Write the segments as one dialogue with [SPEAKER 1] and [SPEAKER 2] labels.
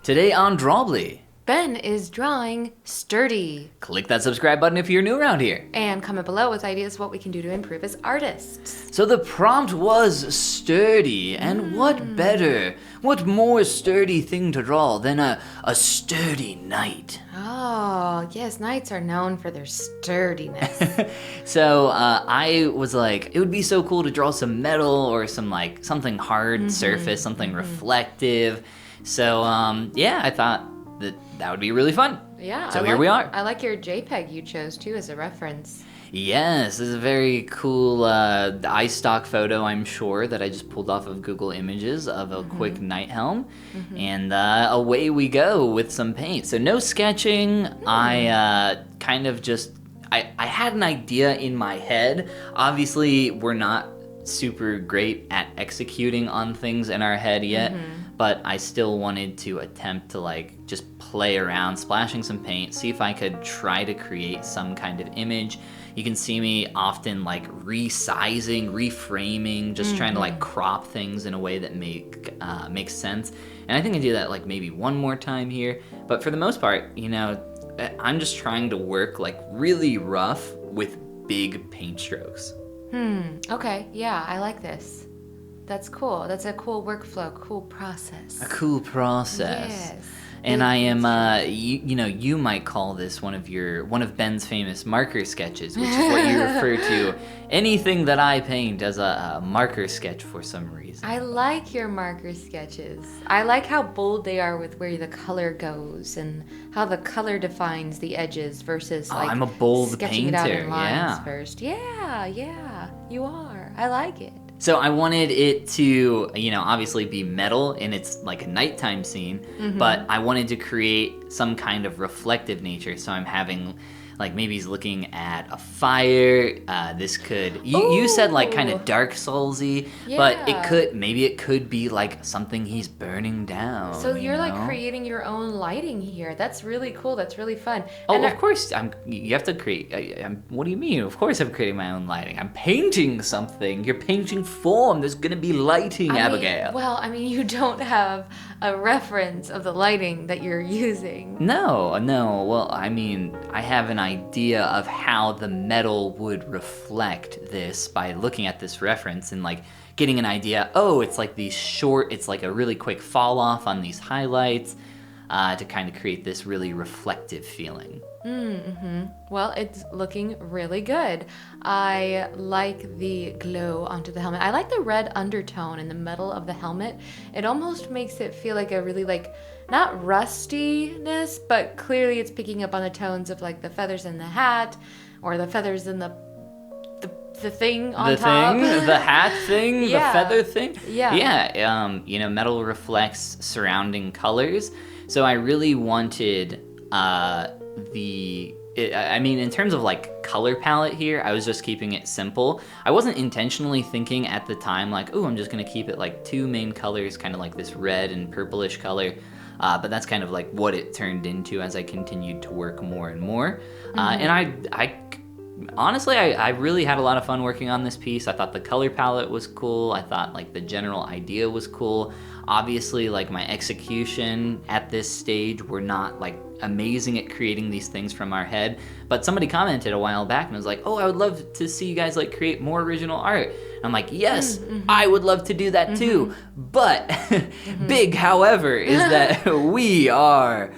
[SPEAKER 1] Today on Drawbli,
[SPEAKER 2] Ben is drawing sturdy.
[SPEAKER 1] click that subscribe button if you're new around here.
[SPEAKER 2] And comment below with ideas what we can do to improve as artists.
[SPEAKER 1] So the prompt was sturdy, and what better, what more sturdy thing to draw than a sturdy knight?
[SPEAKER 2] Oh, yes, knights are known for their sturdiness.
[SPEAKER 1] So I was like, it would be so cool to draw some metal or some like something hard surface, something reflective. So yeah, I thought that would be really fun.
[SPEAKER 2] Yeah.
[SPEAKER 1] So here we are.
[SPEAKER 2] I like your JPEG you chose too as a reference.
[SPEAKER 1] Yes, this is a very cool iStock photo, I'm sure, that I just pulled off of Google Images of a quick night helm. And away we go with some paint. So no sketching. I kind of just, I had an idea in my head. Obviously, we're not super great at executing on things in our head yet. But I still wanted to attempt to like just play around, splashing some paint, see if I could try to create some kind of image. You can see me often like resizing, reframing, just trying to like crop things in a way that makes sense. And I think I do that like maybe one more time here. But for the most part, you know, I'm just trying to work like really rough with big paint strokes.
[SPEAKER 2] Okay, yeah, I like this. That's cool. That's a cool workflow, cool process.
[SPEAKER 1] A cool process.
[SPEAKER 2] Yes.
[SPEAKER 1] And I am, you might call this one of Ben's famous marker sketches, which is what you refer to anything that I paint as a marker sketch for some reason.
[SPEAKER 2] I like your marker sketches. I like how bold they are with where the color goes and how the color defines the edges versus like
[SPEAKER 1] I'm a bold
[SPEAKER 2] sketching it out in
[SPEAKER 1] painter,
[SPEAKER 2] lines
[SPEAKER 1] yeah.
[SPEAKER 2] first. Yeah, you are. I like it.
[SPEAKER 1] So I wanted it to, obviously be metal and it's like a nighttime scene, but I wanted to create some kind of reflective nature. So I'm having, like maybe he's looking at a fire. This could, you said like kind of Dark Soulsy, but it could be like something he's burning down.
[SPEAKER 2] So you're like creating your own lighting here. That's really cool. That's really fun.
[SPEAKER 1] Oh,
[SPEAKER 2] and
[SPEAKER 1] of course, you have to create, what do you mean? Of course I'm creating my own lighting. I'm painting something. You're painting form. There's going to be lighting, Abigail.
[SPEAKER 2] You don't have a reference of the lighting that you're using.
[SPEAKER 1] No. Well, I have an idea of how the metal would reflect this by looking at this reference and like getting an idea. Oh, it's like it's like a really quick fall off on these highlights to kind of create this really reflective feeling.
[SPEAKER 2] Well, it's looking really good. I like the glow onto the helmet. I like the red undertone in the metal of the helmet. It almost makes it feel like a really like, not rustiness, but clearly it's picking up on the tones of like the feathers in the hat or the feathers in the thing on top.
[SPEAKER 1] The hat thing, the feather thing.
[SPEAKER 2] Yeah.
[SPEAKER 1] Metal reflects surrounding colors. So I really wanted in terms of like color palette here, I was just keeping it simple. I wasn't intentionally thinking at the time like, oh, I'm just gonna keep it like two main colors, kind of like this red and purplish color. But that's kind of like what it turned into as I continued to work more and more. And I honestly, I really had a lot of fun working on this piece. I thought the color palette was cool. I thought like the general idea was cool. Obviously, like my execution at this stage, we're not like amazing at creating these things from our head. But somebody commented a while back and was like, oh, I would love to see you guys like create more original art. And I'm like, yes, I would love to do that too. But big, however, is that we are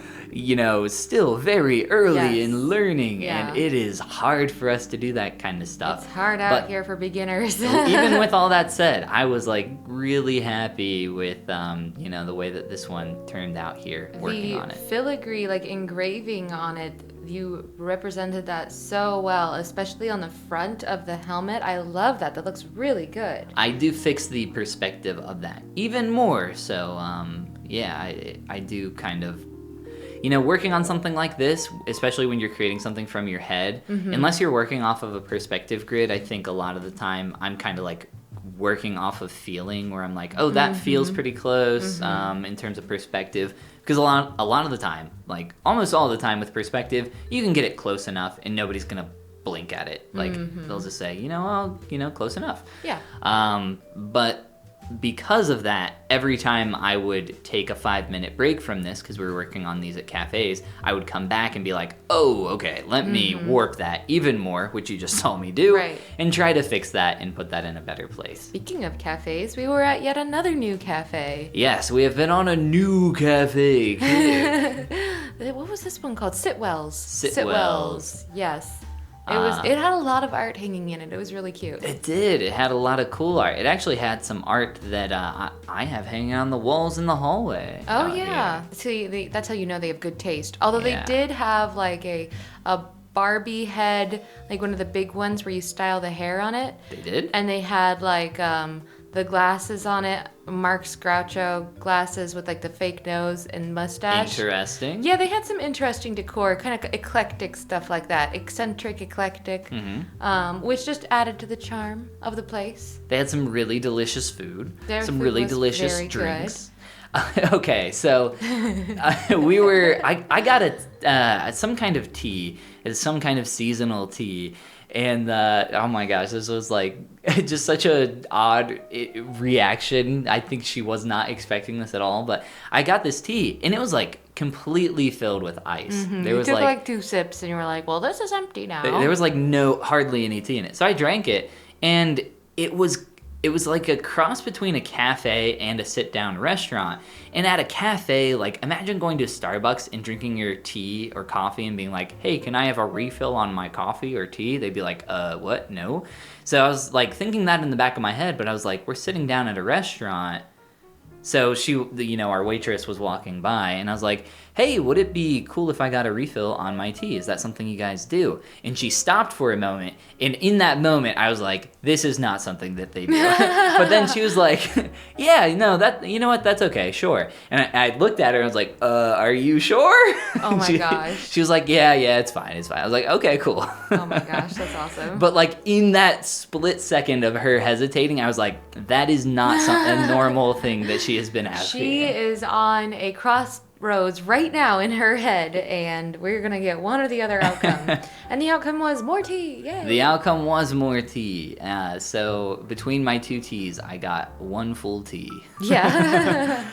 [SPEAKER 1] still very early in learning, and it is hard for us to do that kind of stuff.
[SPEAKER 2] It's hard out here for beginners.
[SPEAKER 1] Even with all that said, I was like really happy with the way that this one turned out here working on it.
[SPEAKER 2] The filigree, like engraving on it, you represented that so well, especially on the front of the helmet. I love that. That looks really good.
[SPEAKER 1] I do fix the perspective of that even more. So I do kind of. Working on something like this, especially when you're creating something from your head, unless you're working off of a perspective grid, I think a lot of the time I'm kind of like working off of feeling where I'm like, oh, that feels pretty close in terms of perspective. Because a lot of the time, like almost all the time with perspective, you can get it close enough and nobody's going to blink at it. Like they'll just say, close enough.
[SPEAKER 2] Yeah.
[SPEAKER 1] But because of that, every time I would take a 5-minute break from this, because we were working on these at cafes, I would come back and be like, oh, okay, let me warp that even more, which you just saw me do,
[SPEAKER 2] Right.
[SPEAKER 1] and try to fix that and put that in a better place.
[SPEAKER 2] Speaking of cafes, we were at yet another new cafe.
[SPEAKER 1] Yes, we have been on a new cafe here.
[SPEAKER 2] What was this one called? Sitwell's.
[SPEAKER 1] Sitwell's.
[SPEAKER 2] Yes. It had a lot of art hanging in it. It was really cute.
[SPEAKER 1] It did. It had a lot of cool art. It actually had some art that I have hanging on the walls in the hallway.
[SPEAKER 2] Oh, yeah. See, that's how you know they have good taste. Although
[SPEAKER 1] Yeah.
[SPEAKER 2] they did have like a Barbie head, like one of the big ones where you style the hair on it.
[SPEAKER 1] They did?
[SPEAKER 2] And they had like the glasses on it, Mark Groucho glasses with like the fake nose and mustache.
[SPEAKER 1] Interesting.
[SPEAKER 2] Yeah, they had some interesting decor, kind of eclectic stuff like that. Eccentric, eclectic, which just added to the charm of the place.
[SPEAKER 1] They had some really delicious food.
[SPEAKER 2] Their
[SPEAKER 1] some
[SPEAKER 2] food
[SPEAKER 1] really
[SPEAKER 2] was
[SPEAKER 1] delicious
[SPEAKER 2] very
[SPEAKER 1] drinks. Okay, so I got some kind of tea. It's some kind of seasonal tea. And oh my gosh, this was like just such a odd reaction. I think she was not expecting this at all. But I got this tea, and it was like completely filled with ice. There
[SPEAKER 2] You
[SPEAKER 1] was
[SPEAKER 2] took like 2 sips, and you were like, "Well, this is empty now."
[SPEAKER 1] There was like hardly any tea in it. So I drank it, and it was like a cross between a cafe and a sit-down restaurant. And at a cafe, like, imagine going to Starbucks and drinking your tea or coffee and being like, hey, can I have a refill on my coffee or tea? They'd be like, what? No. So I was like thinking that in the back of my head, but I was like, we're sitting down at a restaurant. So our waitress was walking by, and I was like, hey, would it be cool if I got a refill on my tea? Is that something you guys do? And she stopped for a moment, and in that moment, I was like, this is not something that they do. But then she was like, yeah, no, you know what, that's okay, sure. And I looked at her, and I was like, are you sure?
[SPEAKER 2] Oh my gosh.
[SPEAKER 1] She was like, yeah, it's fine. I was like, okay, cool.
[SPEAKER 2] Oh my gosh, that's awesome.
[SPEAKER 1] But like in that split second of her hesitating, I was like, that is not a normal thing that she has been asking.
[SPEAKER 2] She is on a crossroads right now in her head, and we're gonna get one or the other outcome. And the outcome was more tea. Yay!
[SPEAKER 1] The outcome was more tea. So between my 2 teas, I got 1 full tea.
[SPEAKER 2] Yeah.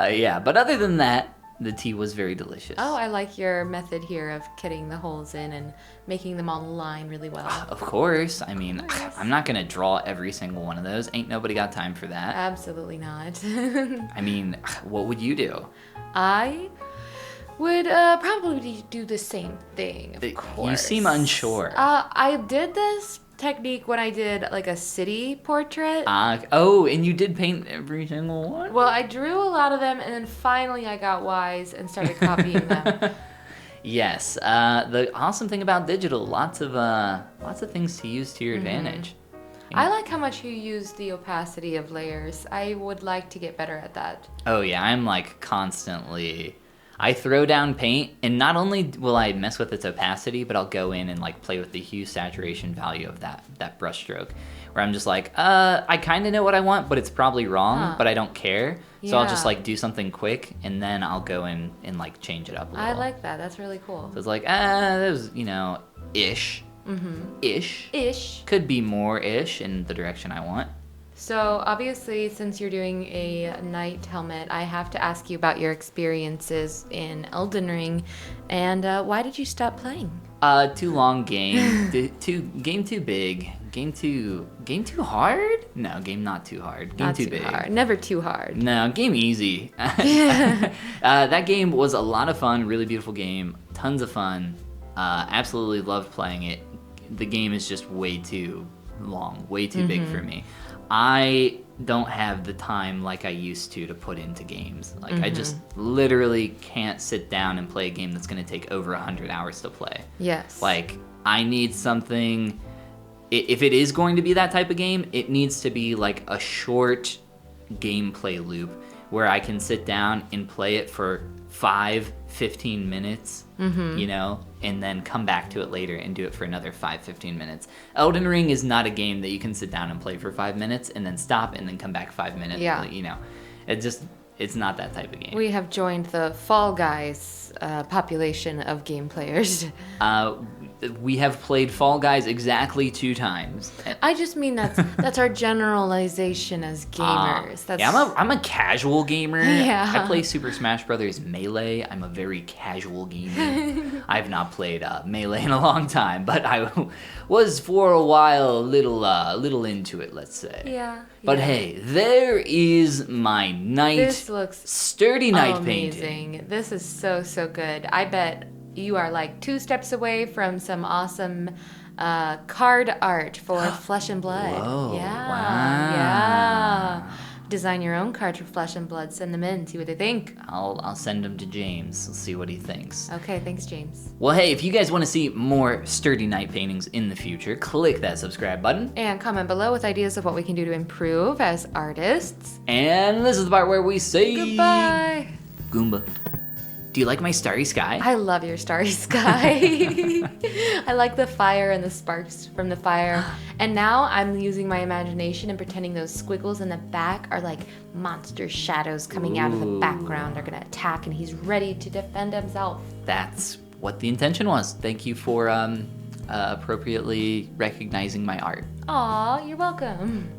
[SPEAKER 1] Yeah, but other than that, the tea was very delicious.
[SPEAKER 2] Oh, I like your method here of getting the holes in and making them all align really well.
[SPEAKER 1] Of course. I mean, I'm not going to draw every single one of those. Ain't nobody got time for that.
[SPEAKER 2] Absolutely not.
[SPEAKER 1] I mean, what would you do?
[SPEAKER 2] I would probably do the same thing, of course.
[SPEAKER 1] You seem unsure.
[SPEAKER 2] I did this technique when I did like a city portrait.
[SPEAKER 1] And you did paint every single one?
[SPEAKER 2] Well, I drew a lot of them, and then finally I got wise and started copying them.
[SPEAKER 1] Yes, the awesome thing about digital, lots of things to use to your advantage.
[SPEAKER 2] I like how much you use the opacity of layers. I would like to get better at that.
[SPEAKER 1] Oh yeah, I'm like constantly. I throw down paint, and not only will I mess with its opacity, but I'll go in and like play with the hue saturation value of that brush stroke, where I'm just like, I kind of know what I want, but it's probably wrong, but I don't care. So I'll just like do something quick, and then I'll go in and like change it up a little.
[SPEAKER 2] I like that. That's really cool.
[SPEAKER 1] So it's like, that was, ish. Ish. Could be more ish in the direction I want.
[SPEAKER 2] So obviously, since you're doing a night helmet, I have to ask you about your experiences in Elden Ring, and why did you stop playing?
[SPEAKER 1] Too long game, game too big, game too hard? No, game not too hard, game
[SPEAKER 2] Not
[SPEAKER 1] too big.
[SPEAKER 2] Hard. Never too hard.
[SPEAKER 1] No, game easy.
[SPEAKER 2] Yeah.
[SPEAKER 1] That game was a lot of fun, really beautiful game, tons of fun. Absolutely loved playing it. The game is just way too long, way too big for me. I don't have the time like I used to put into games. Like I just literally can't sit down and play a game that's going to take over 100 hours to play.
[SPEAKER 2] Yes.
[SPEAKER 1] Like I need something, if it is going to be that type of game, it needs to be like a short gameplay loop where I can sit down and play it for 5-15 minutes, and then come back to it later and do it for another 5-15 minutes. Elden Ring is not a game that you can sit down and play for 5 minutes and then stop and then come back 5 minutes.
[SPEAKER 2] Yeah.
[SPEAKER 1] It's not that type of game.
[SPEAKER 2] We have joined the Fall Guys population of game players.
[SPEAKER 1] we have played Fall Guys exactly 2 times.
[SPEAKER 2] I just mean that's our generalization as gamers. That's
[SPEAKER 1] Yeah, I'm a casual gamer.
[SPEAKER 2] Yeah.
[SPEAKER 1] I play Super Smash Brothers Melee. I'm a very casual gamer. I've not played Melee in a long time, but I was for a while a little into it, let's say.
[SPEAKER 2] Yeah.
[SPEAKER 1] But hey, there is my knight.
[SPEAKER 2] This looks
[SPEAKER 1] sturdy knight
[SPEAKER 2] amazing.
[SPEAKER 1] painting.
[SPEAKER 2] This is so good. I bet you are like 2 steps away from some awesome card art for Flesh and Blood.
[SPEAKER 1] Whoa,
[SPEAKER 2] Yeah.
[SPEAKER 1] wow.
[SPEAKER 2] Yeah. Design your own cards for Flesh and Blood. Send them in. See what they think.
[SPEAKER 1] I'll send them to James. We'll see what he thinks.
[SPEAKER 2] Okay, thanks, James.
[SPEAKER 1] Well, hey, if you guys want to see more sturdy knight paintings in the future, click that subscribe button.
[SPEAKER 2] And comment below with ideas of what we can do to improve as artists.
[SPEAKER 1] And this is the part where we say
[SPEAKER 2] Goodbye.
[SPEAKER 1] Goomba. Do you like my starry sky?
[SPEAKER 2] I love your starry sky. I like the fire and the sparks from the fire. And now I'm using my imagination and pretending those squiggles in the back are like monster shadows coming out of the background. They're gonna attack and he's ready to defend himself.
[SPEAKER 1] That's what the intention was. Thank you for appropriately recognizing my art.
[SPEAKER 2] Aw, you're welcome.